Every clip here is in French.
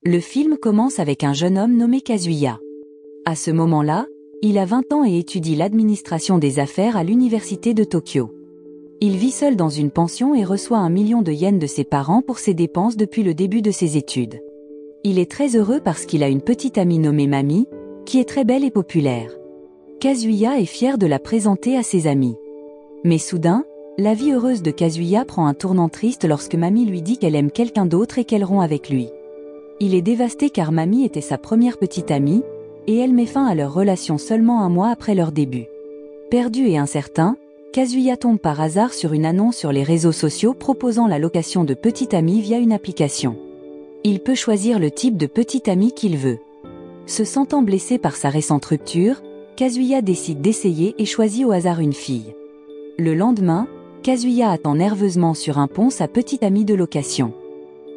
Le film commence avec un jeune homme nommé Kazuya. À ce moment-là, il a 20 ans et étudie l'administration des affaires à l'université de Tokyo. Il vit seul dans une pension et reçoit 1 million de yens de ses parents pour ses dépenses depuis le début de ses études. Il est très heureux parce qu'il a une petite amie nommée Mami, qui est très belle et populaire. Kazuya est fier de la présenter à ses amis. Mais soudain, la vie heureuse de Kazuya prend un tournant triste lorsque Mami lui dit qu'elle aime quelqu'un d'autre et qu'elle rompt avec lui. Il est dévasté car Mami était sa première petite amie, et elle met fin à leur relation seulement 1 mois après leur début. Perdu et incertain, Kazuya tombe par hasard sur une annonce sur les réseaux sociaux proposant la location de petite amie via une application. Il peut choisir le type de petite amie qu'il veut. Se sentant blessé par sa récente rupture, Kazuya décide d'essayer et choisit au hasard une fille. Le lendemain, Kazuya attend nerveusement sur un pont sa petite amie de location.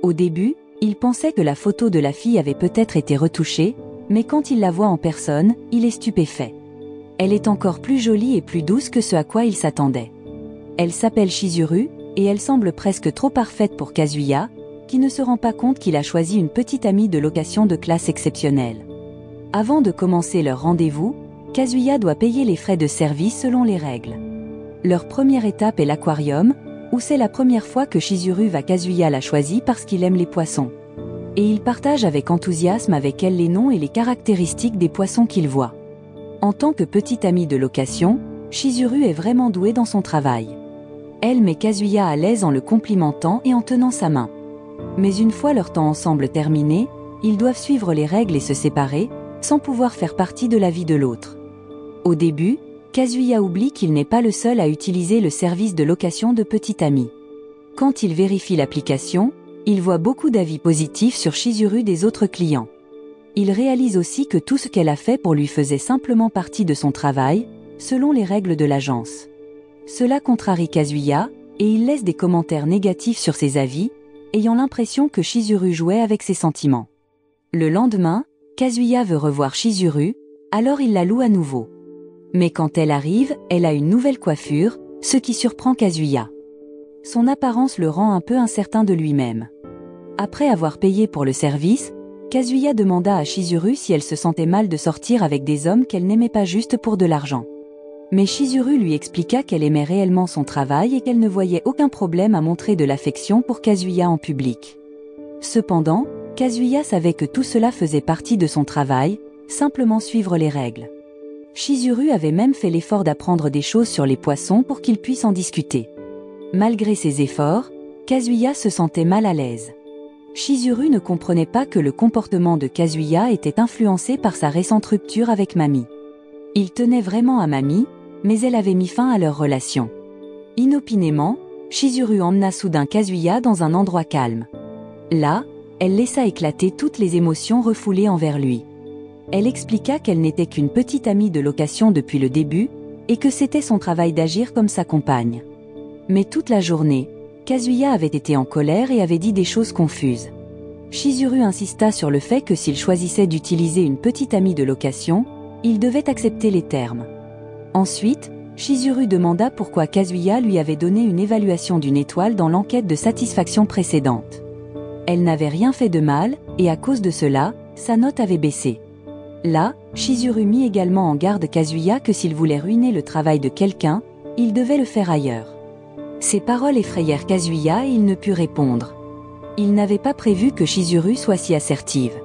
Au début, il pensait que la photo de la fille avait peut-être été retouchée, mais quand il la voit en personne, il est stupéfait. Elle est encore plus jolie et plus douce que ce à quoi il s'attendait. Elle s'appelle Chizuru, et elle semble presque trop parfaite pour Kazuya, qui ne se rend pas compte qu'il a choisi une petite amie de location de classe exceptionnelle. Avant de commencer leur rendez-vous, Kazuya doit payer les frais de service selon les règles. Leur première étape est l'aquarium, où c'est la première fois que Chizuru va. Kazuya l'a choisi parce qu'il aime les poissons. Et il partage avec enthousiasme avec elle les noms et les caractéristiques des poissons qu'il voit. En tant que petite amie de location, Chizuru est vraiment douée dans son travail. Elle met Kazuya à l'aise en le complimentant et en tenant sa main. Mais une fois leur temps ensemble terminé, ils doivent suivre les règles et se séparer, sans pouvoir faire partie de la vie de l'autre. Au début, Kazuya oublie qu'il n'est pas le seul à utiliser le service de location de petite amie. Quand il vérifie l'application, il voit beaucoup d'avis positifs sur Chizuru des autres clients. Il réalise aussi que tout ce qu'elle a fait pour lui faisait simplement partie de son travail, selon les règles de l'agence. Cela contrarie Kazuya, et il laisse des commentaires négatifs sur ses avis, ayant l'impression que Chizuru jouait avec ses sentiments. Le lendemain, Kazuya veut revoir Chizuru, alors il la loue à nouveau. Mais quand elle arrive, elle a une nouvelle coiffure, ce qui surprend Kazuya. Son apparence le rend un peu incertain de lui-même. Après avoir payé pour le service, Kazuya demanda à Chizuru si elle se sentait mal de sortir avec des hommes qu'elle n'aimait pas juste pour de l'argent. Mais Chizuru lui expliqua qu'elle aimait réellement son travail et qu'elle ne voyait aucun problème à montrer de l'affection pour Kazuya en public. Cependant, Kazuya savait que tout cela faisait partie de son travail, simplement suivre les règles. Chizuru avait même fait l'effort d'apprendre des choses sur les poissons pour qu'ils puissent en discuter. Malgré ses efforts, Kazuya se sentait mal à l'aise. Chizuru ne comprenait pas que le comportement de Kazuya était influencé par sa récente rupture avec Mami. Il tenait vraiment à Mami, mais elle avait mis fin à leur relation. Inopinément, Chizuru emmena soudain Kazuya dans un endroit calme. Là, elle laissa éclater toutes les émotions refoulées envers lui. Elle expliqua qu'elle n'était qu'une petite amie de location depuis le début, et que c'était son travail d'agir comme sa compagne. Mais toute la journée, Kazuya avait été en colère et avait dit des choses confuses. Chizuru insista sur le fait que s'il choisissait d'utiliser une petite amie de location, il devait accepter les termes. Ensuite, Chizuru demanda pourquoi Kazuya lui avait donné une évaluation d'1 étoile dans l'enquête de satisfaction précédente. Elle n'avait rien fait de mal, et à cause de cela, sa note avait baissé. Là, Chizuru mit également en garde Kazuya que s'il voulait ruiner le travail de quelqu'un, il devait le faire ailleurs. Ces paroles effrayèrent Kazuya et il ne put répondre. Il n'avait pas prévu que Chizuru soit si assertive.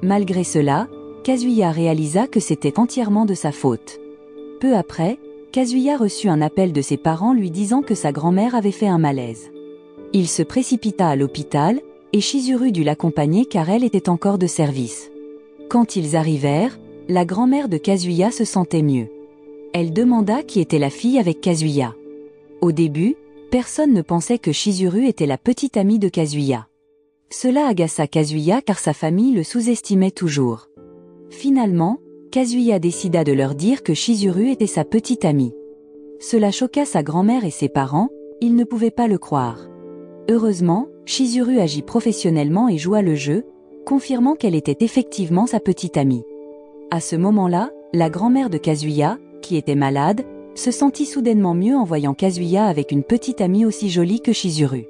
Malgré cela, Kazuya réalisa que c'était entièrement de sa faute. Peu après, Kazuya reçut un appel de ses parents lui disant que sa grand-mère avait fait un malaise. Il se précipita à l'hôpital, et Chizuru dut l'accompagner car elle était encore de service. Quand ils arrivèrent, la grand-mère de Kazuya se sentait mieux. Elle demanda qui était la fille avec Kazuya. Au début, personne ne pensait que Chizuru était la petite amie de Kazuya. Cela agaça Kazuya car sa famille le sous-estimait toujours. Finalement, Kazuya décida de leur dire que Chizuru était sa petite amie. Cela choqua sa grand-mère et ses parents, ils ne pouvaient pas le croire. Heureusement, Chizuru agit professionnellement et joua le jeu, confirmant qu'elle était effectivement sa petite amie. À ce moment-là, la grand-mère de Kazuya, qui était malade, se sentit soudainement mieux en voyant Kazuya avec une petite amie aussi jolie que Chizuru.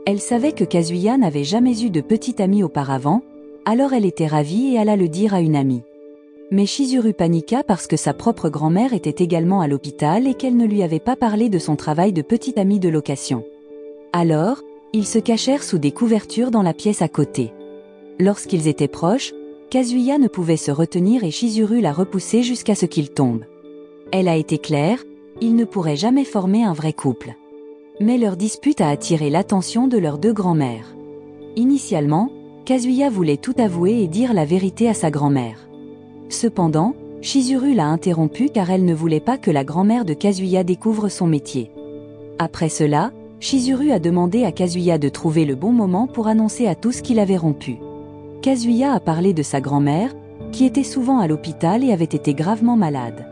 Elle savait que Kazuya n'avait jamais eu de petite amie auparavant, Alors elle était ravie et alla le dire à une amie. Mais Chizuru paniqua parce que sa propre grand-mère était également à l'hôpital et qu'elle ne lui avait pas parlé de son travail de petite amie de location. Alors, ils se cachèrent sous des couvertures dans la pièce à côté. Lorsqu'ils étaient proches, Kazuya ne pouvait se retenir et Chizuru l'a repoussé jusqu'à ce qu'il tombe. Elle a été claire, ils ne pourraient jamais former un vrai couple. Mais leur dispute a attiré l'attention de leurs deux grands-mères. Initialement, Kazuya voulait tout avouer et dire la vérité à sa grand-mère. Cependant, Chizuru l'a interrompue car elle ne voulait pas que la grand-mère de Kazuya découvre son métier. Après cela, Chizuru a demandé à Kazuya de trouver le bon moment pour annoncer à tous qu'il avait rompu. Kazuya a parlé de sa grand-mère, qui était souvent à l'hôpital et avait été gravement malade.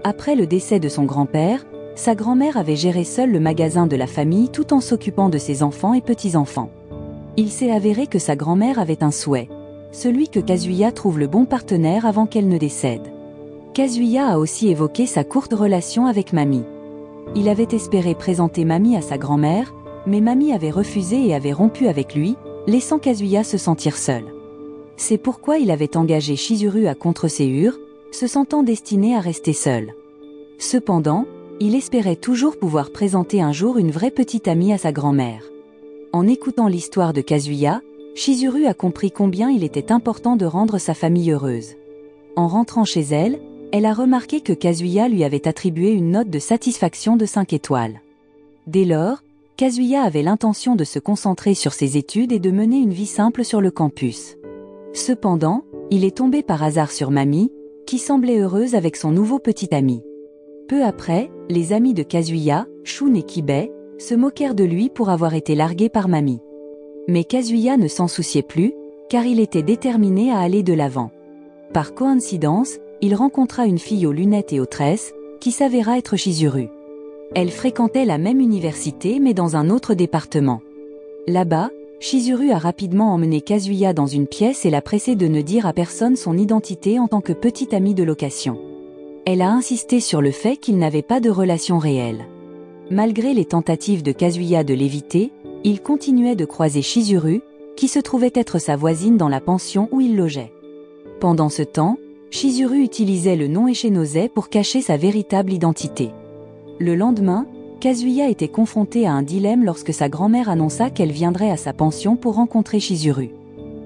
Après le décès de son grand-père, sa grand-mère avait géré seule le magasin de la famille tout en s'occupant de ses enfants et petits-enfants. Il s'est avéré que sa grand-mère avait un souhait, celui que Kazuya trouve le bon partenaire avant qu'elle ne décède. Kazuya a aussi évoqué sa courte relation avec Mami. Il avait espéré présenter Mami à sa grand-mère, mais Mami avait refusé et avait rompu avec lui, laissant Kazuya se sentir seul. C'est pourquoi il avait engagé Chizuru à contre-séure, se sentant destiné à rester seul. Cependant, il espérait toujours pouvoir présenter un jour une vraie petite amie à sa grand-mère. En écoutant l'histoire de Kazuya, Chizuru a compris combien il était important de rendre sa famille heureuse. En rentrant chez elle, elle a remarqué que Kazuya lui avait attribué une note de satisfaction de 5 étoiles. Dès lors, Kazuya avait l'intention de se concentrer sur ses études et de mener une vie simple sur le campus. Cependant, il est tombé par hasard sur Mami, qui semblait heureuse avec son nouveau petit ami. Peu après, les amis de Kazuya, Shun et Kibei, se moquèrent de lui pour avoir été largué par Mami. Mais Kazuya ne s'en souciait plus, car il était déterminé à aller de l'avant. Par coïncidence, il rencontra une fille aux lunettes et aux tresses, qui s'avéra être Chizuru. Elle fréquentait la même université mais dans un autre département. Là-bas, Chizuru a rapidement emmené Kazuya dans une pièce et l'a pressé de ne dire à personne son identité en tant que petite amie de location. Elle a insisté sur le fait qu'il n'avait pas de relation réelle. Malgré les tentatives de Kazuya de l'éviter, il continuait de croiser Chizuru, qui se trouvait être sa voisine dans la pension où il logeait. Pendant ce temps, Chizuru utilisait le nom Echinose pour cacher sa véritable identité. Le lendemain, Kazuya était confronté à un dilemme lorsque sa grand-mère annonça qu'elle viendrait à sa pension pour rencontrer Chizuru.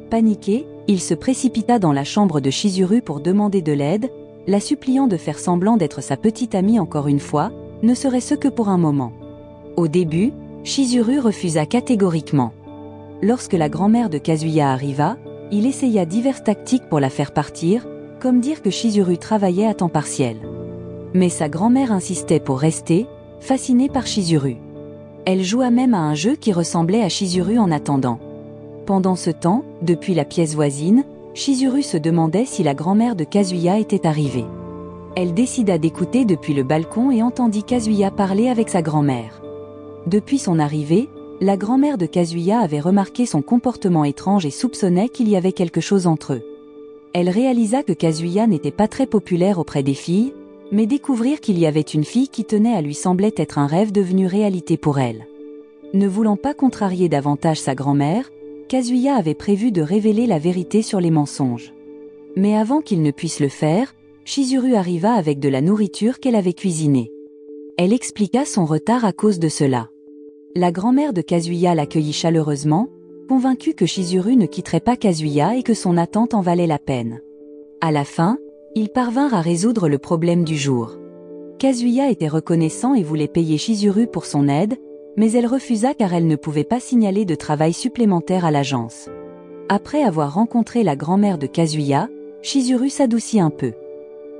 Paniqué, il se précipita dans la chambre de Chizuru pour demander de l'aide, la suppliant de faire semblant d'être sa petite amie encore une fois, ne serait-ce que pour un moment. Au début, Chizuru refusa catégoriquement. Lorsque la grand-mère de Kazuya arriva, il essaya diverses tactiques pour la faire partir, comme dire que Chizuru travaillait à temps partiel. Mais sa grand-mère insistait pour rester, fascinée par Chizuru. Elle joua même à un jeu qui ressemblait à Chizuru en attendant. Pendant ce temps, depuis la pièce voisine, Chizuru se demandait si la grand-mère de Kazuya était arrivée. Elle décida d'écouter depuis le balcon et entendit Kazuya parler avec sa grand-mère. Depuis son arrivée, la grand-mère de Kazuya avait remarqué son comportement étrange et soupçonnait qu'il y avait quelque chose entre eux. Elle réalisa que Kazuya n'était pas très populaire auprès des filles, mais découvrir qu'il y avait une fille qui tenait à lui semblait être un rêve devenu réalité pour elle. Ne voulant pas contrarier davantage sa grand-mère, Kazuya avait prévu de révéler la vérité sur les mensonges. Mais avant qu'il ne puisse le faire, Chizuru arriva avec de la nourriture qu'elle avait cuisinée. Elle expliqua son retard à cause de cela. La grand-mère de Kazuya l'accueillit chaleureusement, convaincue que Chizuru ne quitterait pas Kazuya et que son attente en valait la peine. À la fin, ils parvinrent à résoudre le problème du jour. Kazuya était reconnaissant et voulait payer Chizuru pour son aide, mais elle refusa car elle ne pouvait pas signaler de travail supplémentaire à l'agence. Après avoir rencontré la grand-mère de Kazuya, Chizuru s'adoucit un peu.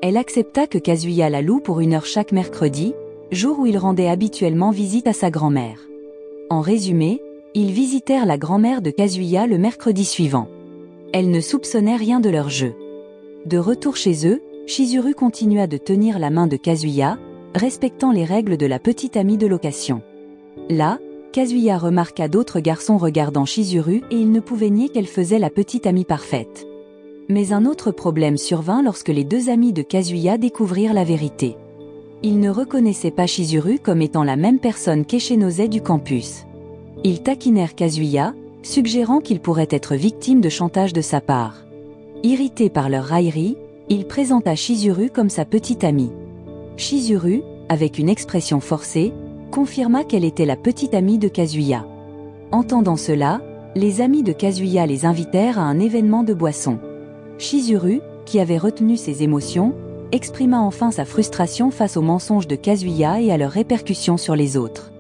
Elle accepta que Kazuya la loue pour 1 heure chaque mercredi, jour où il rendait habituellement visite à sa grand-mère. En résumé, ils visitèrent la grand-mère de Kazuya le mercredi suivant. Elle ne soupçonnait rien de leur jeu. De retour chez eux, Chizuru continua de tenir la main de Kazuya, respectant les règles de la petite amie de location. Là, Kazuya remarqua d'autres garçons regardant Chizuru et il ne pouvait nier qu'elle faisait la petite amie parfaite. Mais un autre problème survint lorsque les deux amis de Kazuya découvrirent la vérité. Ils ne reconnaissaient pas Chizuru comme étant la même personne qu'Echinose du campus. Ils taquinèrent Kazuya, suggérant qu'il pourrait être victime de chantage de sa part. Irrité par leur raillerie, il présenta Chizuru comme sa petite amie. Chizuru, avec une expression forcée, confirma qu'elle était la petite amie de Kazuya. Entendant cela, les amis de Kazuya les invitèrent à un événement de boisson. Chizuru, qui avait retenu ses émotions, exprima enfin sa frustration face aux mensonges de Kazuya et à leurs répercussions sur les autres.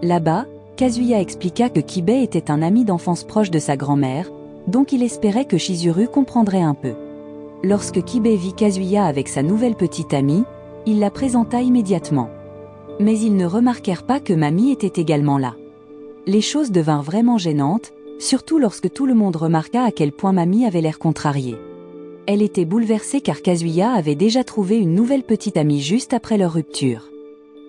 Là-bas, Kazuya expliqua que Kibei était un ami d'enfance proche de sa grand-mère, donc il espérait que Chizuru comprendrait un peu. Lorsque Kibei vit Kazuya avec sa nouvelle petite amie, il la présenta immédiatement. Mais ils ne remarquèrent pas que Mami était également là. Les choses devinrent vraiment gênantes, surtout lorsque tout le monde remarqua à quel point Mami avait l'air contrariée. Elle était bouleversée car Kazuya avait déjà trouvé une nouvelle petite amie juste après leur rupture.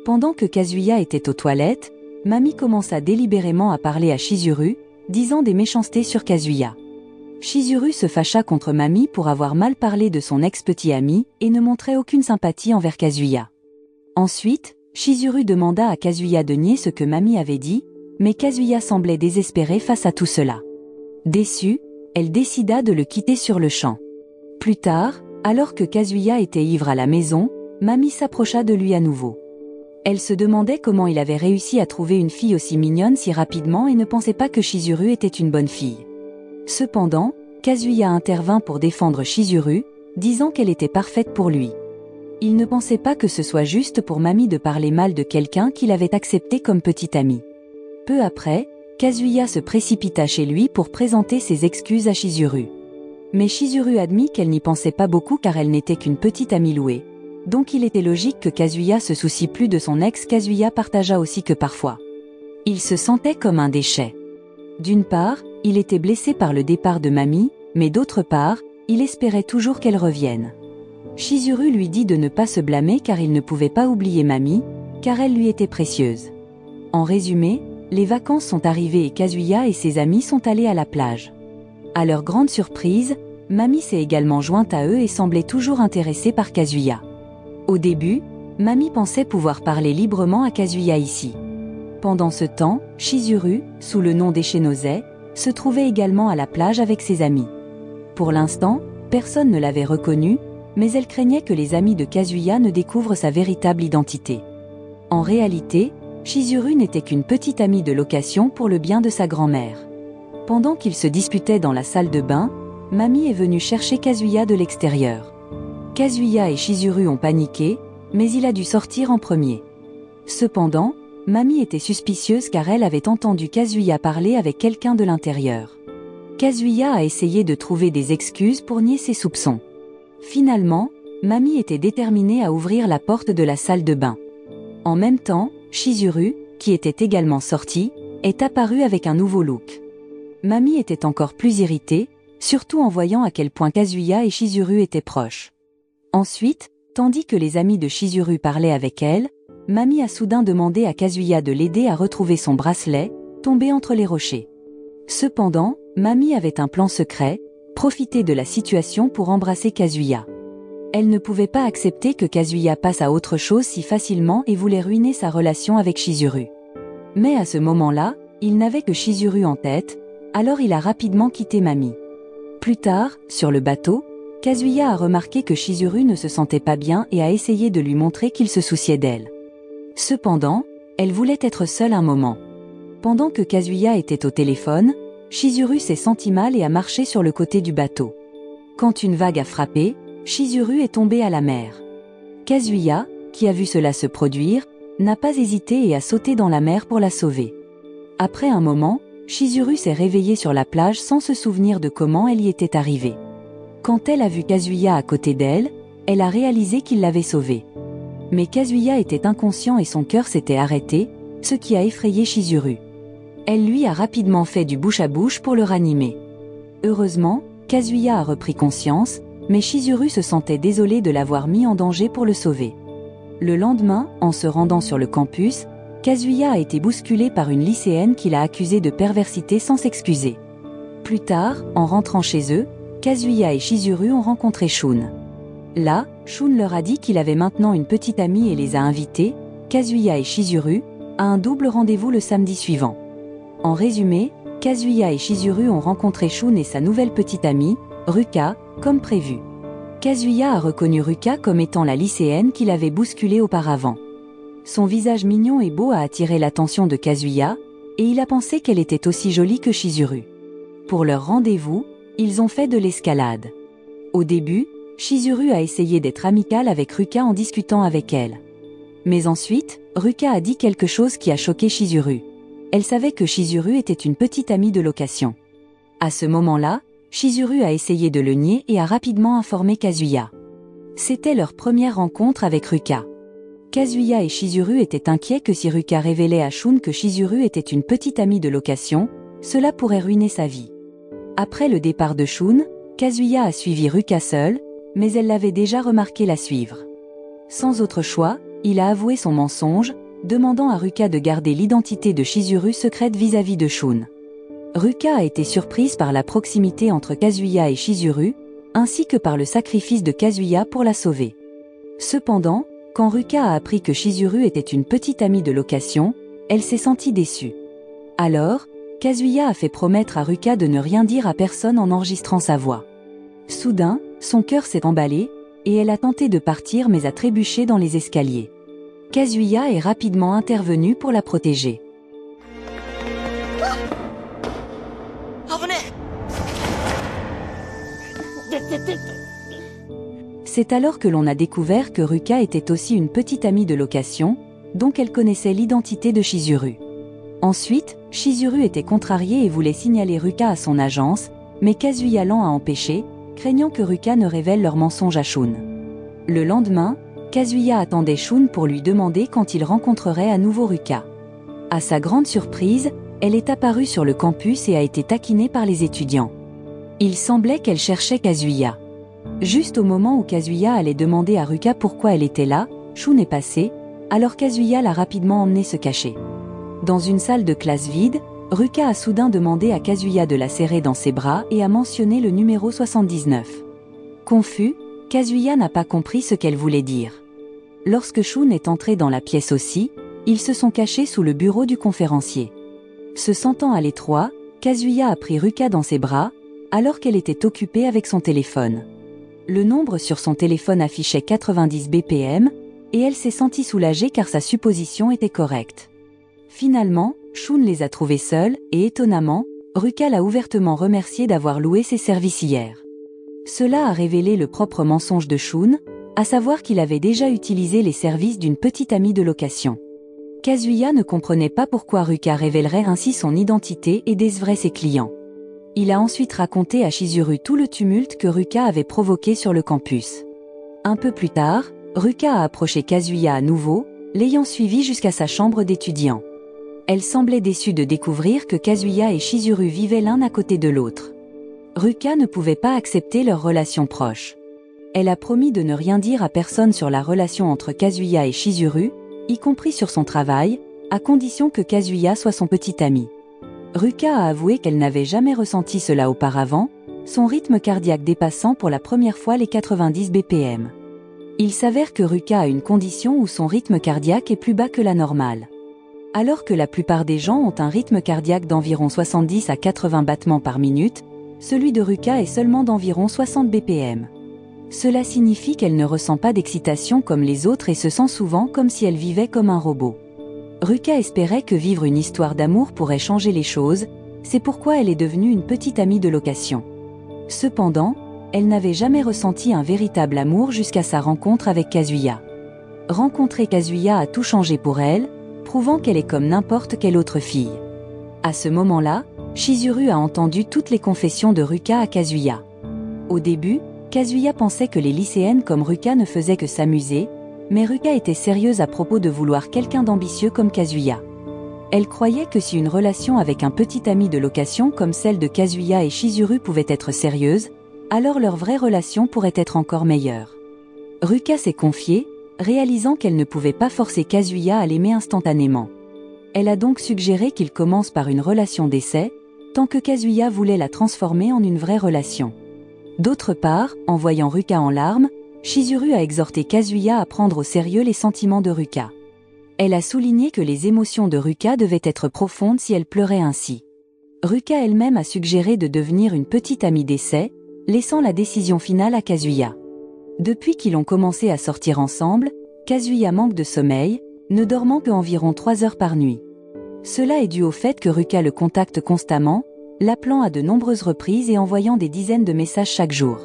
Pendant que Kazuya était aux toilettes, Mami commença délibérément à parler à Chizuru, disant des méchancetés sur Kazuya. Chizuru se fâcha contre Mami pour avoir mal parlé de son ex-petit ami et ne montrait aucune sympathie envers Kazuya. Ensuite, Chizuru demanda à Kazuya de nier ce que Mami avait dit, mais Kazuya semblait désespérée face à tout cela. Déçue, elle décida de le quitter sur le champ. Plus tard, alors que Kazuya était ivre à la maison, Mami s'approcha de lui à nouveau. Elle se demandait comment il avait réussi à trouver une fille aussi mignonne si rapidement et ne pensait pas que Chizuru était une bonne fille. Cependant, Kazuya intervint pour défendre Chizuru, disant qu'elle était parfaite pour lui. Il ne pensait pas que ce soit juste pour Mami de parler mal de quelqu'un qu'il avait accepté comme petit ami. Peu après, Kazuya se précipita chez lui pour présenter ses excuses à Chizuru. Mais Chizuru admit qu'elle n'y pensait pas beaucoup car elle n'était qu'une petite amie louée. Donc il était logique que Kazuya se soucie plus de son ex. Kazuya partagea aussi que parfois il se sentait comme un déchet. D'une part, il était blessé par le départ de Mami, mais d'autre part, il espérait toujours qu'elle revienne. Chizuru lui dit de ne pas se blâmer car il ne pouvait pas oublier Mami, car elle lui était précieuse. En résumé, les vacances sont arrivées et Kazuya et ses amis sont allés à la plage. À leur grande surprise, Mami s'est également jointe à eux et semblait toujours intéressée par Kazuya. Au début, Mami pensait pouvoir parler librement à Kazuya ici. Pendant ce temps, Chizuru, sous le nom d'Echenose, se trouvait également à la plage avec ses amis. Pour l'instant, personne ne l'avait reconnue, mais elle craignait que les amis de Kazuya ne découvrent sa véritable identité. En réalité, Chizuru n'était qu'une petite amie de location pour le bien de sa grand-mère. Pendant qu'ils se disputaient dans la salle de bain, Mami est venue chercher Kazuya de l'extérieur. Kazuya et Chizuru ont paniqué, mais il a dû sortir en premier. Cependant, Mami était suspicieuse car elle avait entendu Kazuya parler avec quelqu'un de l'intérieur. Kazuya a essayé de trouver des excuses pour nier ses soupçons. Finalement, Mami était déterminée à ouvrir la porte de la salle de bain. En même temps, Chizuru, qui était également sorti, est apparu avec un nouveau look. Mami était encore plus irritée, surtout en voyant à quel point Kazuya et Chizuru étaient proches. Ensuite, tandis que les amis de Chizuru parlaient avec elle, Mami a soudain demandé à Kazuya de l'aider à retrouver son bracelet, tombé entre les rochers. Cependant, Mami avait un plan secret, profiter de la situation pour embrasser Kazuya. Elle ne pouvait pas accepter que Kazuya passe à autre chose si facilement et voulait ruiner sa relation avec Chizuru. Mais à ce moment-là, il n'avait que Chizuru en tête, alors il a rapidement quitté Mami. Plus tard, sur le bateau, Kazuya a remarqué que Chizuru ne se sentait pas bien et a essayé de lui montrer qu'il se souciait d'elle. Cependant, elle voulait être seule un moment. Pendant que Kazuya était au téléphone, Chizuru s'est senti mal et a marché sur le côté du bateau. Quand une vague a frappé, Chizuru est tombé à la mer. Kazuya, qui a vu cela se produire, n'a pas hésité et a sauté dans la mer pour la sauver. Après un moment, Chizuru s'est réveillée sur la plage sans se souvenir de comment elle y était arrivée. Quand elle a vu Kazuya à côté d'elle, elle a réalisé qu'il l'avait sauvée. Mais Kazuya était inconscient et son cœur s'était arrêté, ce qui a effrayé Chizuru. Elle lui a rapidement fait du bouche à bouche pour le ranimer. Heureusement, Kazuya a repris conscience, mais Chizuru se sentait désolé de l'avoir mis en danger pour le sauver. Le lendemain, en se rendant sur le campus, Kazuya a été bousculé par une lycéenne qui l'a accusé de perversité sans s'excuser. Plus tard, en rentrant chez eux, Kazuya et Chizuru ont rencontré Shun. Là, Shun leur a dit qu'il avait maintenant une petite amie et les a invités, Kazuya et Chizuru, à un double rendez-vous le samedi suivant. En résumé, Kazuya et Chizuru ont rencontré Shun et sa nouvelle petite amie, Ruka, comme prévu. Kazuya a reconnu Ruka comme étant la lycéenne qu'il avait bousculée auparavant. Son visage mignon et beau a attiré l'attention de Kazuya, et il a pensé qu'elle était aussi jolie que Chizuru. Pour leur rendez-vous, ils ont fait de l'escalade. Au début, Chizuru a essayé d'être amicale avec Ruka en discutant avec elle. Mais ensuite, Ruka a dit quelque chose qui a choqué Chizuru. Elle savait que Chizuru était une petite amie de location. À ce moment-là, Chizuru a essayé de le nier et a rapidement informé Kazuya. C'était leur première rencontre avec Ruka. Kazuya et Chizuru étaient inquiets que si Ruka révélait à Shun que Chizuru était une petite amie de location, cela pourrait ruiner sa vie. Après le départ de Shun, Kazuya a suivi Ruka seule, mais elle l'avait déjà remarqué la suivre. Sans autre choix, il a avoué son mensonge, demandant à Ruka de garder l'identité de Chizuru secrète vis-à-vis de Shun. Ruka a été surprise par la proximité entre Kazuya et Chizuru, ainsi que par le sacrifice de Kazuya pour la sauver. Cependant, quand Ruka a appris que Chizuru était une petite amie de location, elle s'est sentie déçue. Alors, Kazuya a fait promettre à Ruka de ne rien dire à personne en enregistrant sa voix. Soudain, son cœur s'est emballé, et elle a tenté de partir mais a trébuché dans les escaliers. Kazuya est rapidement intervenu pour la protéger. C'est alors que l'on a découvert que Ruka était aussi une petite amie de location, donc elle connaissait l'identité de Chizuru. Ensuite, Chizuru était contrarié et voulait signaler Ruka à son agence, mais Kazuya l'en a empêché, craignant que Ruka ne révèle leur mensonge à Shun. Le lendemain, Kazuya attendait Shun pour lui demander quand il rencontrerait à nouveau Ruka. À sa grande surprise, elle est apparue sur le campus et a été taquinée par les étudiants. Il semblait qu'elle cherchait Kazuya. Juste au moment où Kazuya allait demander à Ruka pourquoi elle était là, Shun est passé, alors Kazuya l'a rapidement emmenée se cacher. Dans une salle de classe vide, Ruka a soudain demandé à Kazuya de la serrer dans ses bras et a mentionné le numéro 79. Confus, Kazuya n'a pas compris ce qu'elle voulait dire. Lorsque Shun est entré dans la pièce aussi, ils se sont cachés sous le bureau du conférencier. Se sentant à l'étroit, Kazuya a pris Ruka dans ses bras, alors qu'elle était occupée avec son téléphone. Le nombre sur son téléphone affichait 90 BPM, et elle s'est sentie soulagée car sa supposition était correcte. Finalement, Shun les a trouvés seuls, et étonnamment, Ruka l'a ouvertement remercié d'avoir loué ses services hier. Cela a révélé le propre mensonge de Shun, à savoir qu'il avait déjà utilisé les services d'une petite amie de location. Kazuya ne comprenait pas pourquoi Ruka révélerait ainsi son identité et décevrait ses clients. Il a ensuite raconté à Chizuru tout le tumulte que Ruka avait provoqué sur le campus. Un peu plus tard, Ruka a approché Kazuya à nouveau, l'ayant suivi jusqu'à sa chambre d'étudiant. Elle semblait déçue de découvrir que Kazuya et Chizuru vivaient l'un à côté de l'autre. Ruka ne pouvait pas accepter leur relation proche. Elle a promis de ne rien dire à personne sur la relation entre Kazuya et Chizuru, y compris sur son travail, à condition que Kazuya soit son petit ami. Ruka a avoué qu'elle n'avait jamais ressenti cela auparavant, son rythme cardiaque dépassant pour la première fois les 90 BPM. Il s'avère que Ruka a une condition où son rythme cardiaque est plus bas que la normale. Alors que la plupart des gens ont un rythme cardiaque d'environ 70 à 80 battements par minute, celui de Ruka est seulement d'environ 60 BPM. Cela signifie qu'elle ne ressent pas d'excitation comme les autres et se sent souvent comme si elle vivait comme un robot. Ruka espérait que vivre une histoire d'amour pourrait changer les choses, c'est pourquoi elle est devenue une petite amie de location. Cependant, elle n'avait jamais ressenti un véritable amour jusqu'à sa rencontre avec Kazuya. Rencontrer Kazuya a tout changé pour elle, prouvant qu'elle est comme n'importe quelle autre fille. À ce moment-là, Chizuru a entendu toutes les confessions de Ruka à Kazuya. Au début, Kazuya pensait que les lycéennes comme Ruka ne faisaient que s'amuser, mais Ruka était sérieuse à propos de vouloir quelqu'un d'ambitieux comme Kazuya. Elle croyait que si une relation avec un petit ami de location comme celle de Kazuya et Chizuru pouvait être sérieuse, alors leur vraie relation pourrait être encore meilleure. Ruka s'est confiée, réalisant qu'elle ne pouvait pas forcer Kazuya à l'aimer instantanément. Elle a donc suggéré qu'il commence par une relation d'essai, tant que Kazuya voulait la transformer en une vraie relation. D'autre part, en voyant Ruka en larmes, Chizuru a exhorté Kazuya à prendre au sérieux les sentiments de Ruka. Elle a souligné que les émotions de Ruka devaient être profondes si elle pleurait ainsi. Ruka elle-même a suggéré de devenir une petite amie d'essai, laissant la décision finale à Kazuya. Depuis qu'ils ont commencé à sortir ensemble, Kazuya manque de sommeil, ne dormant qu'environ 3 heures par nuit. Cela est dû au fait que Ruka le contacte constamment, l'appelant à de nombreuses reprises et envoyant des dizaines de messages chaque jour.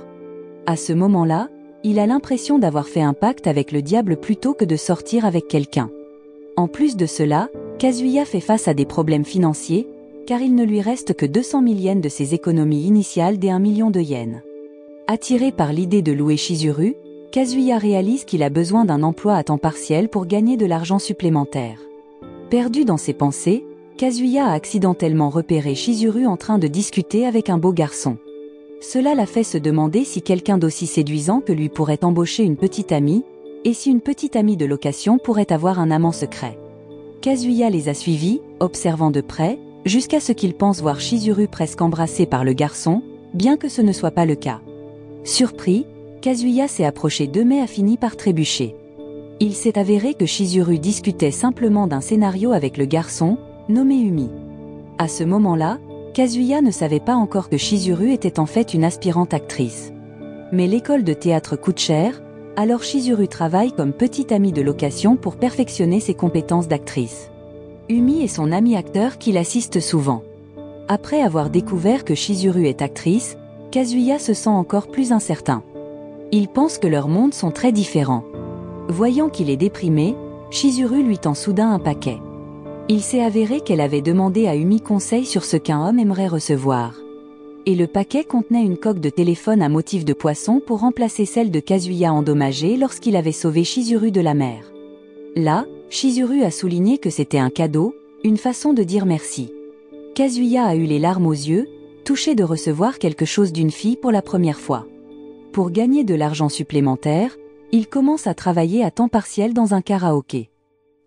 À ce moment-là, il a l'impression d'avoir fait un pacte avec le diable plutôt que de sortir avec quelqu'un. En plus de cela, Kazuya fait face à des problèmes financiers, car il ne lui reste que 200 000 yens de ses économies initiales des 1 million de yens. Attiré par l'idée de louer Chizuru, Kazuya réalise qu'il a besoin d'un emploi à temps partiel pour gagner de l'argent supplémentaire. Perdu dans ses pensées, Kazuya a accidentellement repéré Chizuru en train de discuter avec un beau garçon. Cela l'a fait se demander si quelqu'un d'aussi séduisant que lui pourrait embaucher une petite amie, et si une petite amie de location pourrait avoir un amant secret. Kazuya les a suivis, observant de près, jusqu'à ce qu'il pense voir Chizuru presque embrassé par le garçon, bien que ce ne soit pas le cas. Surpris, Kazuya s'est approché d'eux mais a fini par trébucher. Il s'est avéré que Chizuru discutait simplement d'un scénario avec le garçon, nommé Umi. À ce moment-là, Kazuya ne savait pas encore que Chizuru était en fait une aspirante actrice. Mais l'école de théâtre coûte cher, alors Chizuru travaille comme petite amie de location pour perfectionner ses compétences d'actrice. Umi est son ami acteur qui l'assiste souvent. Après avoir découvert que Chizuru est actrice, Kazuya se sent encore plus incertain. Il pense que leurs mondes sont très différents. Voyant qu'il est déprimé, Chizuru lui tend soudain un paquet. Il s'est avéré qu'elle avait demandé à Umi conseil sur ce qu'un homme aimerait recevoir. Et le paquet contenait une coque de téléphone à motif de poisson pour remplacer celle de Kazuya endommagée lorsqu'il avait sauvé Chizuru de la mer. Là, Chizuru a souligné que c'était un cadeau, une façon de dire merci. Kazuya a eu les larmes aux yeux, touché de recevoir quelque chose d'une fille pour la première fois. Pour gagner de l'argent supplémentaire, il commence à travailler à temps partiel dans un karaoké.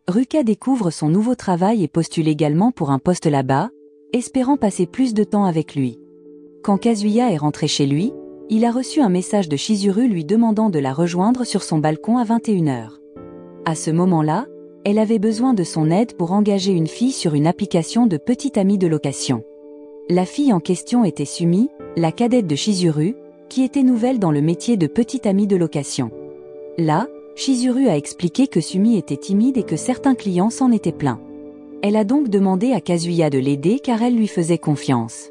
Ruka découvre son nouveau travail et postule également pour un poste là-bas, espérant passer plus de temps avec lui. Quand Kazuya est rentré chez lui, il a reçu un message de Chizuru lui demandant de la rejoindre sur son balcon à 21h. À ce moment-là, elle avait besoin de son aide pour engager une fille sur une application de petite amie de location. La fille en question était Sumi, la cadette de Chizuru, qui était nouvelle dans le métier de petite amie de location. Là, Chizuru a expliqué que Sumi était timide et que certains clients s'en étaient plaints. Elle a donc demandé à Kazuya de l'aider car elle lui faisait confiance.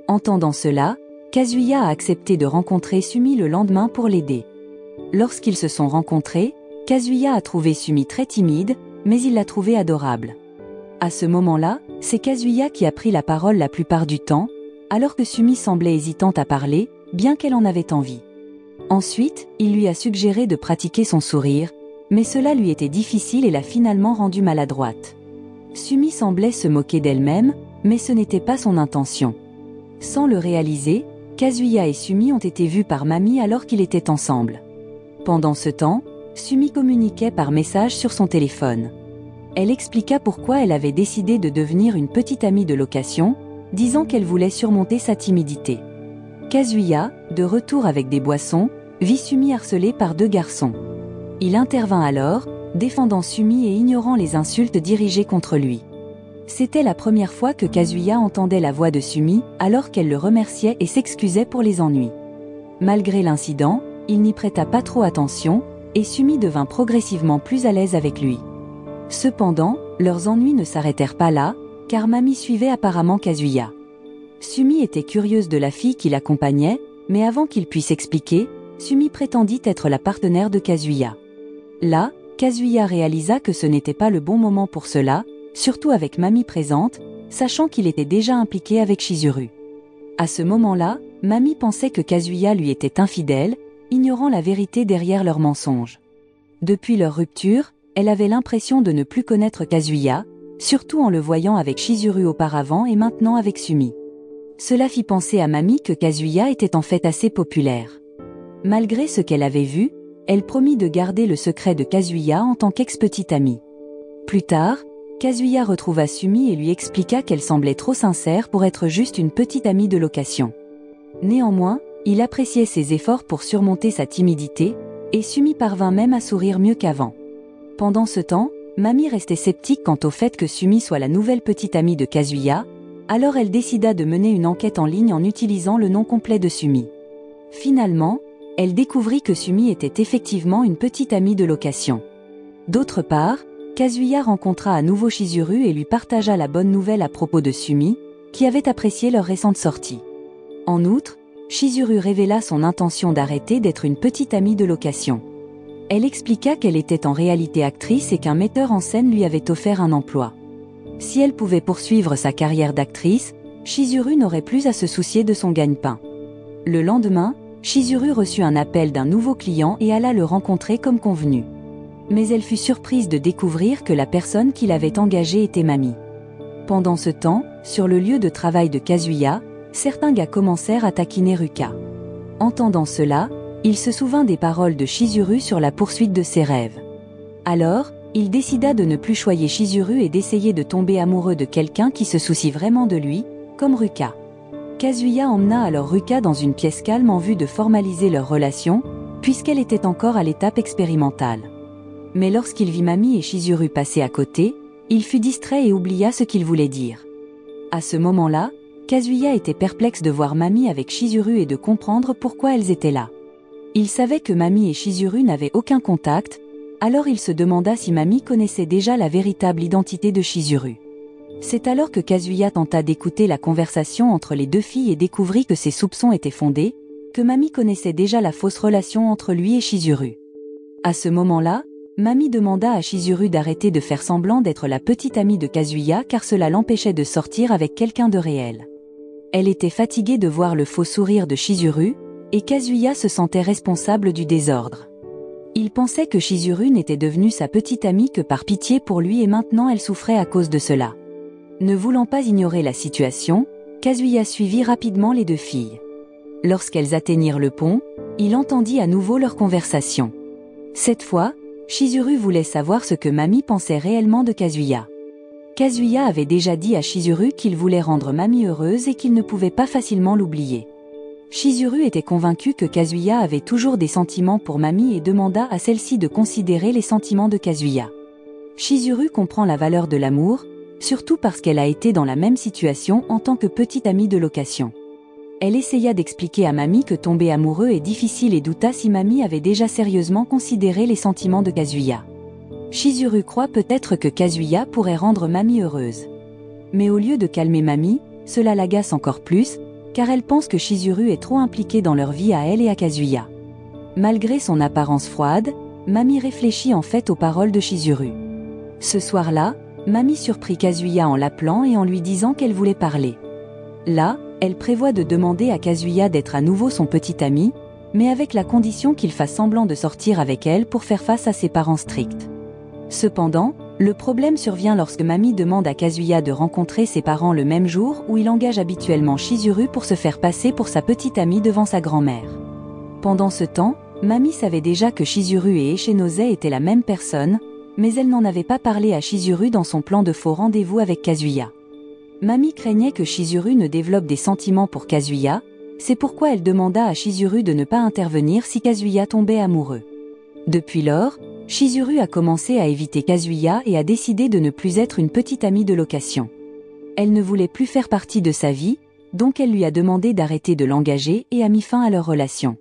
Entendant cela, Kazuya a accepté de rencontrer Sumi le lendemain pour l'aider. Lorsqu'ils se sont rencontrés, Kazuya a trouvé Sumi très timide, mais il l'a trouvée adorable. À ce moment-là, c'est Kazuya qui a pris la parole la plupart du temps, alors que Sumi semblait hésitante à parler, bien qu'elle en avait envie. Ensuite, il lui a suggéré de pratiquer son sourire, mais cela lui était difficile et l'a finalement rendue maladroite. Sumi semblait se moquer d'elle-même, mais ce n'était pas son intention. Sans le réaliser, Kazuya et Sumi ont été vus par Mami alors qu'ils étaient ensemble. Pendant ce temps, Sumi communiquait par message sur son téléphone. Elle expliqua pourquoi elle avait décidé de devenir une petite amie de location, disant qu'elle voulait surmonter sa timidité. Kazuya, de retour avec des boissons, vit Sumi harcelée par 2 garçons. Il intervint alors, défendant Sumi et ignorant les insultes dirigées contre lui. C'était la première fois que Kazuya entendait la voix de Sumi, alors qu'elle le remerciait et s'excusait pour les ennuis. Malgré l'incident, il n'y prêta pas trop attention, et Sumi devint progressivement plus à l'aise avec lui. Cependant, leurs ennuis ne s'arrêtèrent pas là, car Mami suivait apparemment Kazuya. Sumi était curieuse de la fille qui l'accompagnait, mais avant qu'il puisse expliquer, Sumi prétendit être la partenaire de Kazuya. Là, Kazuya réalisa que ce n'était pas le bon moment pour cela, surtout avec Mami présente, sachant qu'il était déjà impliqué avec Chizuru. À ce moment-là, Mami pensait que Kazuya lui était infidèle, ignorant la vérité derrière leurs mensonges. Depuis leur rupture, elle avait l'impression de ne plus connaître Kazuya, surtout en le voyant avec Chizuru auparavant et maintenant avec Sumi. Cela fit penser à Mami que Kazuya était en fait assez populaire. Malgré ce qu'elle avait vu, elle promit de garder le secret de Kazuya en tant qu'ex-petite amie. Plus tard, Kazuya retrouva Sumi et lui expliqua qu'elle semblait trop sincère pour être juste une petite amie de location. Néanmoins, il appréciait ses efforts pour surmonter sa timidité, et Sumi parvint même à sourire mieux qu'avant. Pendant ce temps, Mami restait sceptique quant au fait que Sumi soit la nouvelle petite amie de Kazuya, Alors elle décida de mener une enquête en ligne en utilisant le nom complet de Sumi. Finalement, elle découvrit que Sumi était effectivement une petite amie de location. D'autre part, Kazuya rencontra à nouveau Chizuru et lui partagea la bonne nouvelle à propos de Sumi, qui avait apprécié leur récente sortie. En outre, Chizuru révéla son intention d'arrêter d'être une petite amie de location. Elle expliqua qu'elle était en réalité actrice et qu'un metteur en scène lui avait offert un emploi. Si elle pouvait poursuivre sa carrière d'actrice, Chizuru n'aurait plus à se soucier de son gagne-pain. Le lendemain, Chizuru reçut un appel d'un nouveau client et alla le rencontrer comme convenu. Mais elle fut surprise de découvrir que la personne qui l'avait engagée était Mami. Pendant ce temps, sur le lieu de travail de Kazuya, certains gars commencèrent à taquiner Ruka. Entendant cela, il se souvint des paroles de Chizuru sur la poursuite de ses rêves. Alors, il décida de ne plus choyer Chizuru et d'essayer de tomber amoureux de quelqu'un qui se soucie vraiment de lui, comme Ruka. Kazuya emmena alors Ruka dans une pièce calme en vue de formaliser leur relation, puisqu'elle était encore à l'étape expérimentale. Mais lorsqu'il vit Mami et Chizuru passer à côté, il fut distrait et oublia ce qu'il voulait dire. À ce moment-là, Kazuya était perplexe de voir Mami avec Chizuru et de comprendre pourquoi elles étaient là. Il savait que Mami et Chizuru n'avaient aucun contact, alors il se demanda si Mami connaissait déjà la véritable identité de Chizuru. C'est alors que Kazuya tenta d'écouter la conversation entre les deux filles et découvrit que ses soupçons étaient fondés, que Mami connaissait déjà la fausse relation entre lui et Chizuru. À ce moment-là, Mami demanda à Chizuru d'arrêter de faire semblant d'être la petite amie de Kazuya car cela l'empêchait de sortir avec quelqu'un de réel. Elle était fatiguée de voir le faux sourire de Chizuru, et Kazuya se sentait responsable du désordre. Il pensait que Chizuru n'était devenue sa petite amie que par pitié pour lui et maintenant elle souffrait à cause de cela. Ne voulant pas ignorer la situation, Kazuya suivit rapidement les deux filles. Lorsqu'elles atteignirent le pont, il entendit à nouveau leur conversation. Cette fois, Chizuru voulait savoir ce que Mami pensait réellement de Kazuya. Kazuya avait déjà dit à Chizuru qu'il voulait rendre Mami heureuse et qu'il ne pouvait pas facilement l'oublier. Chizuru était convaincu que Kazuya avait toujours des sentiments pour Mami et demanda à celle-ci de considérer les sentiments de Kazuya. Chizuru comprend la valeur de l'amour, surtout parce qu'elle a été dans la même situation en tant que petite amie de location. Elle essaya d'expliquer à Mami que tomber amoureux est difficile et douta si Mami avait déjà sérieusement considéré les sentiments de Kazuya. Chizuru croit peut-être que Kazuya pourrait rendre Mami heureuse. Mais au lieu de calmer Mami, cela l'agace encore plus, car elle pense que Chizuru est trop impliqué dans leur vie à elle et à Kazuya. Malgré son apparence froide, Mami réfléchit en fait aux paroles de Chizuru. Ce soir-là, Mami surprit Kazuya en l'appelant et en lui disant qu'elle voulait parler. Là, elle prévoit de demander à Kazuya d'être à nouveau son petit ami, mais avec la condition qu'il fasse semblant de sortir avec elle pour faire face à ses parents stricts. Cependant, le problème survient lorsque Mami demande à Kazuya de rencontrer ses parents le même jour où il engage habituellement Chizuru pour se faire passer pour sa petite amie devant sa grand-mère. Pendant ce temps, Mami savait déjà que Chizuru et Echinose étaient la même personne, mais elle n'en avait pas parlé à Chizuru dans son plan de faux rendez-vous avec Kazuya. Mami craignait que Chizuru ne développe des sentiments pour Kazuya, c'est pourquoi elle demanda à Chizuru de ne pas intervenir si Kazuya tombait amoureux. Depuis lors, Chizuru a commencé à éviter Kazuya et a décidé de ne plus être une petite amie de location. Elle ne voulait plus faire partie de sa vie, donc elle lui a demandé d'arrêter de l'engager et a mis fin à leur relation.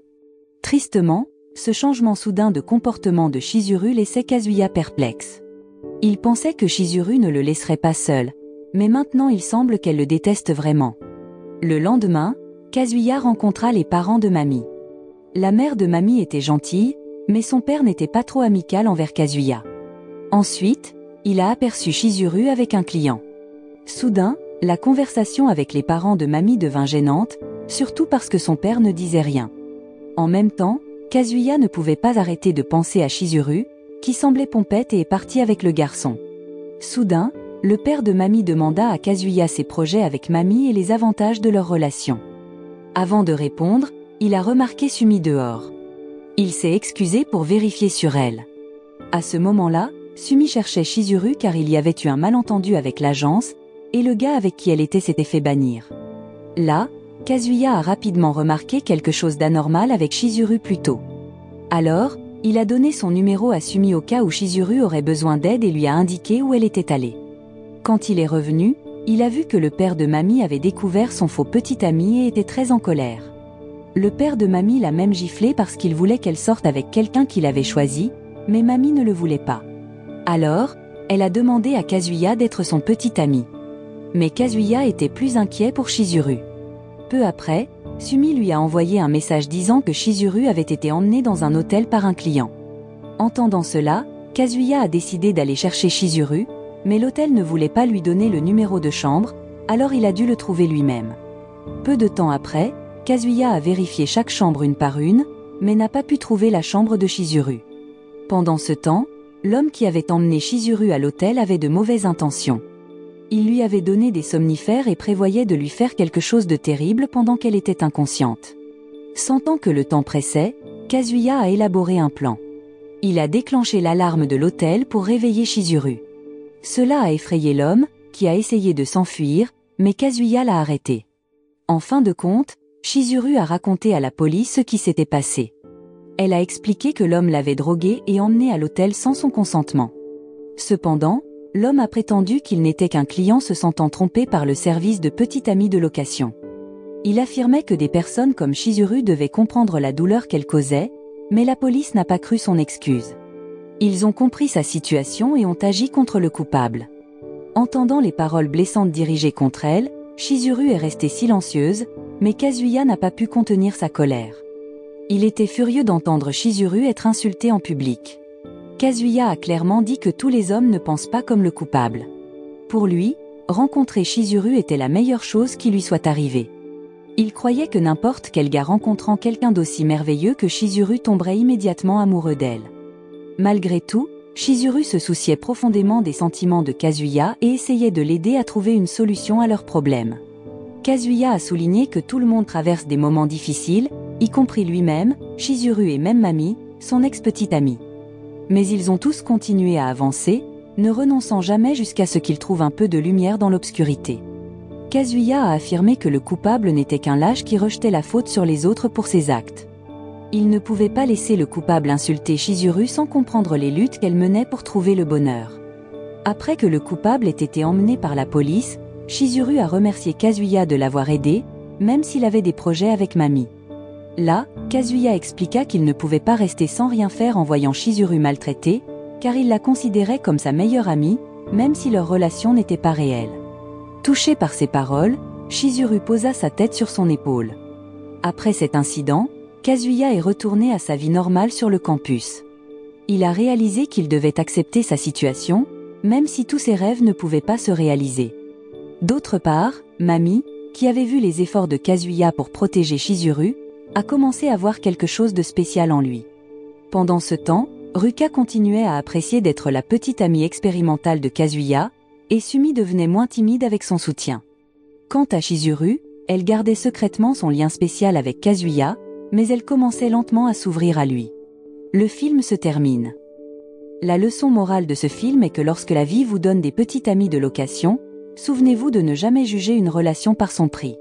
Tristement, ce changement soudain de comportement de Chizuru laissait Kazuya perplexe. Il pensait que Chizuru ne le laisserait pas seul, mais maintenant il semble qu'elle le déteste vraiment. Le lendemain, Kazuya rencontra les parents de Mami. La mère de Mami était gentille, mais son père n'était pas trop amical envers Kazuya. Ensuite, il a aperçu Chizuru avec un client. Soudain, la conversation avec les parents de Mami devint gênante, surtout parce que son père ne disait rien. En même temps, Kazuya ne pouvait pas arrêter de penser à Chizuru, qui semblait pompette et est parti avec le garçon. Soudain, le père de Mami demanda à Kazuya ses projets avec Mami et les avantages de leur relation. Avant de répondre, il a remarqué Sumi dehors. Il s'est excusé pour vérifier sur elle. À ce moment-là, Sumi cherchait Chizuru car il y avait eu un malentendu avec l'agence, et le gars avec qui elle était s'était fait bannir. Là, Kazuya a rapidement remarqué quelque chose d'anormal avec Chizuru plus tôt. Alors, il a donné son numéro à Sumi au cas où Chizuru aurait besoin d'aide et lui a indiqué où elle était allée. Quand il est revenu, Il a vu que le père de Mamie avait découvert son faux petit ami et était très en colère. Le père de Mamie l'a même giflé parce qu'il voulait qu'elle sorte avec quelqu'un qu'il avait choisi, mais Mamie ne le voulait pas. Alors, elle a demandé à Kazuya d'être son petit ami. Mais Kazuya était plus inquiet pour Chizuru. Peu après, Sumi lui a envoyé un message disant que Chizuru avait été emmené dans un hôtel par un client. Entendant cela, Kazuya a décidé d'aller chercher Chizuru, mais l'hôtel ne voulait pas lui donner le numéro de chambre, alors il a dû le trouver lui-même. Peu de temps après, Kazuya a vérifié chaque chambre une par une, mais n'a pas pu trouver la chambre de Chizuru. Pendant ce temps, l'homme qui avait emmené Chizuru à l'hôtel avait de mauvaises intentions. Il lui avait donné des somnifères et prévoyait de lui faire quelque chose de terrible pendant qu'elle était inconsciente. Sentant que le temps pressait, Kazuya a élaboré un plan. Il a déclenché l'alarme de l'hôtel pour réveiller Chizuru. Cela a effrayé l'homme, qui a essayé de s'enfuir, mais Kazuya l'a arrêté. En fin de compte, Chizuru a raconté à la police ce qui s'était passé. Elle a expliqué que l'homme l'avait droguée et emmenée à l'hôtel sans son consentement. Cependant, l'homme a prétendu qu'il n'était qu'un client se sentant trompé par le service de petit ami de location. Il affirmait que des personnes comme Chizuru devaient comprendre la douleur qu'elle causait, mais la police n'a pas cru son excuse. Ils ont compris sa situation et ont agi contre le coupable. Entendant les paroles blessantes dirigées contre elle, Chizuru est restée silencieuse, mais Kazuya n'a pas pu contenir sa colère. Il était furieux d'entendre Chizuru être insulté en public. Kazuya a clairement dit que tous les hommes ne pensent pas comme le coupable. Pour lui, rencontrer Chizuru était la meilleure chose qui lui soit arrivée. Il croyait que n'importe quel gars rencontrant quelqu'un d'aussi merveilleux que Chizuru tomberait immédiatement amoureux d'elle. Malgré tout, Chizuru se souciait profondément des sentiments de Kazuya et essayait de l'aider à trouver une solution à leurs problèmes. Kazuya a souligné que tout le monde traverse des moments difficiles, y compris lui-même, Chizuru et même Mamie, son ex-petite amie. Mais ils ont tous continué à avancer, ne renonçant jamais jusqu'à ce qu'ils trouvent un peu de lumière dans l'obscurité. Kazuya a affirmé que le coupable n'était qu'un lâche qui rejetait la faute sur les autres pour ses actes. Il ne pouvait pas laisser le coupable insulter Chizuru sans comprendre les luttes qu'elle menait pour trouver le bonheur. Après que le coupable ait été emmené par la police, Chizuru a remercié Kazuya de l'avoir aidé, même s'il avait des projets avec Mamie. Là, Kazuya expliqua qu'il ne pouvait pas rester sans rien faire en voyant Chizuru maltraitée, car il la considérait comme sa meilleure amie, même si leur relation n'était pas réelle. Touché par ces paroles, Chizuru posa sa tête sur son épaule. Après cet incident, Kazuya est retourné à sa vie normale sur le campus. Il a réalisé qu'il devait accepter sa situation, même si tous ses rêves ne pouvaient pas se réaliser. D'autre part, Mamie, qui avait vu les efforts de Kazuya pour protéger Chizuru, a commencé à voir quelque chose de spécial en lui. Pendant ce temps, Ruka continuait à apprécier d'être la petite amie expérimentale de Kazuya, et Sumi devenait moins timide avec son soutien. Quant à Chizuru, elle gardait secrètement son lien spécial avec Kazuya, mais elle commençait lentement à s'ouvrir à lui. Le film se termine. La leçon morale de ce film est que lorsque la vie vous donne des petites amies de location, souvenez-vous de ne jamais juger une relation par son prix.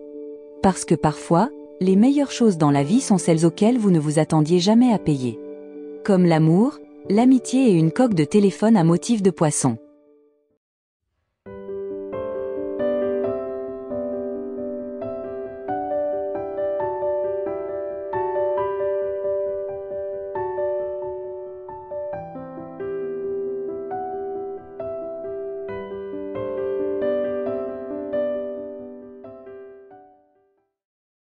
Parce que parfois, les meilleures choses dans la vie sont celles auxquelles vous ne vous attendiez jamais à payer. Comme l'amour, l'amitié et une coque de téléphone à motif de poisson.